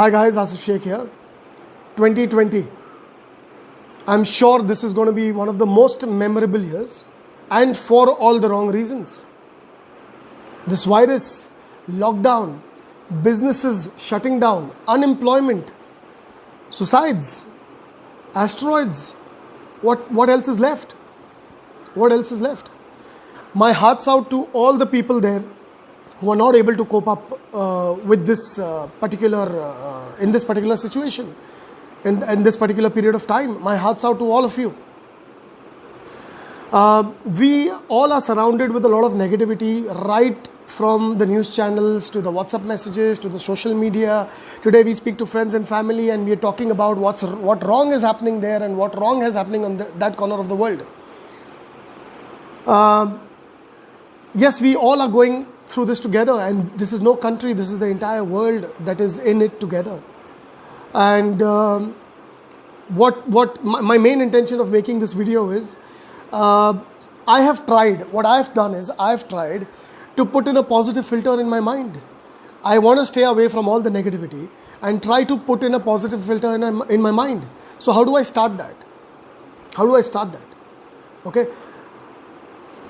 Hi guys, Asif Sheikh here. 2020. I'm sure this is going to be one of the most memorable years, and for all the wrong reasons. This virus, lockdown, businesses shutting down, unemployment, suicides, asteroids. What else is left? What else is left? My heart's out to all the people there who are not able to cope up with this in this particular situation, in this particular period of time. My heart's out to all of you. We all are surrounded with a lot of negativity, right from the news channels to the WhatsApp messages to the social media. Today we speak to friends and family and we are talking about what wrong is happening there and what wrong is happening on that corner of the world. Yes, we all are going through this together, and this is no country, this is the entire world that is in it together. And my main intention of making this video is, what I've done is I've tried to put in a positive filter in my mind. I want to stay away from all the negativity and try to put in a positive filter in my mind. So how do I start that? Okay.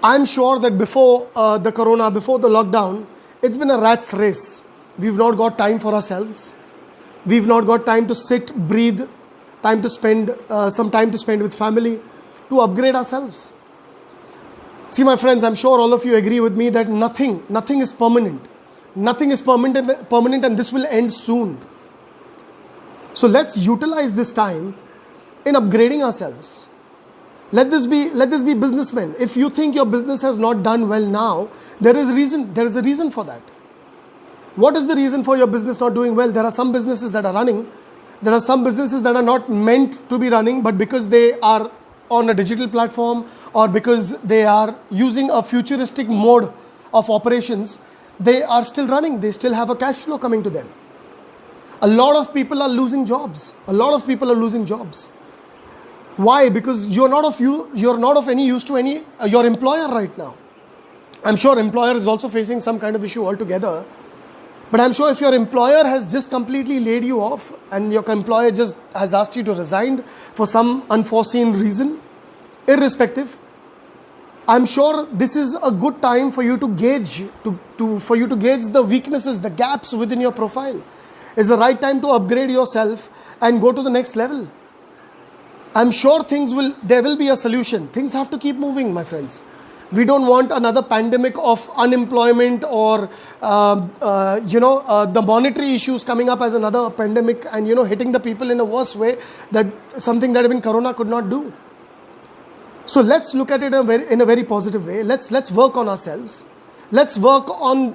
I'm sure that before the corona, before the lockdown, it's been a rat's race. We've not got time for ourselves. We've not got time to sit, breathe, time to spend with family, to upgrade ourselves. See, my friends, I'm sure all of you agree with me that nothing is permanent. Nothing is permanent, and this will end soon. So let's utilize this time in upgrading ourselves. Let this be businessmen. If you think your business has not done well now, there is a reason for that. What is the reason for your business not doing well? There are some businesses that are running. There are some businesses that are not meant to be running, but because they are on a digital platform or because they are using a futuristic mode of operations, they are still running. They still have a cash flow coming to them. A lot of people are losing jobs. Why? Because you're not of any use to your employer right now. I'm sure employer is also facing some kind of issue altogether. But I'm sure if your employer has just completely laid you off and your employer just has asked you to resign for some unforeseen reason, irrespective, I'm sure this is a good time for you to gauge the weaknesses, the gaps within your profile. It's the right time to upgrade yourself and go to the next level. I'm sure there will be a solution. Things have to keep moving, my friends. We don't want another pandemic of unemployment or, the monetary issues coming up as another pandemic and, hitting the people in a worse way, that something that even Corona could not do. So let's look at it in a very positive way. Let's work on ourselves. Let's work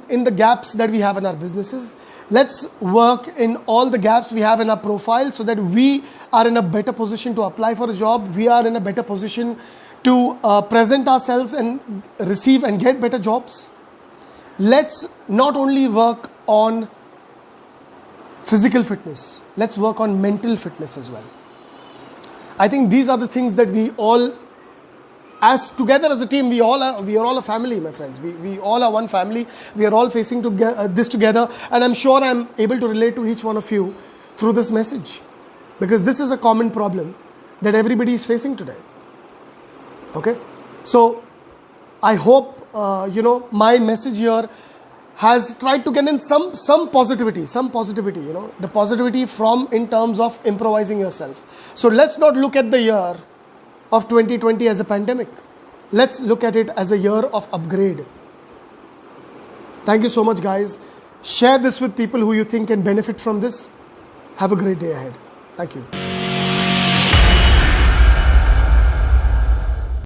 in the gaps that we have in our businesses. Let's work in all the gaps we have in our profile so that we are in a better position to apply for a job. We are in a better position to present ourselves and receive and get better jobs. Let's not only work on physical fitness, let's work on mental fitness as well. I think these are the things that we all, as together as a team, we are all a family, my friends. We all are one family. We are all facing this together, and I'm sure I'm able to relate to each one of you through this message, because this is a common problem that everybody is facing today. Okay, so I hope my message here has tried to get in some positivity. The positivity in terms of improvising yourself. So let's not look at the year of 2020 as a pandemic. Let's look at it as a year of upgrade. Thank you so much, guys. Share this with people who you think can benefit from this. Have a great day ahead. Thank you.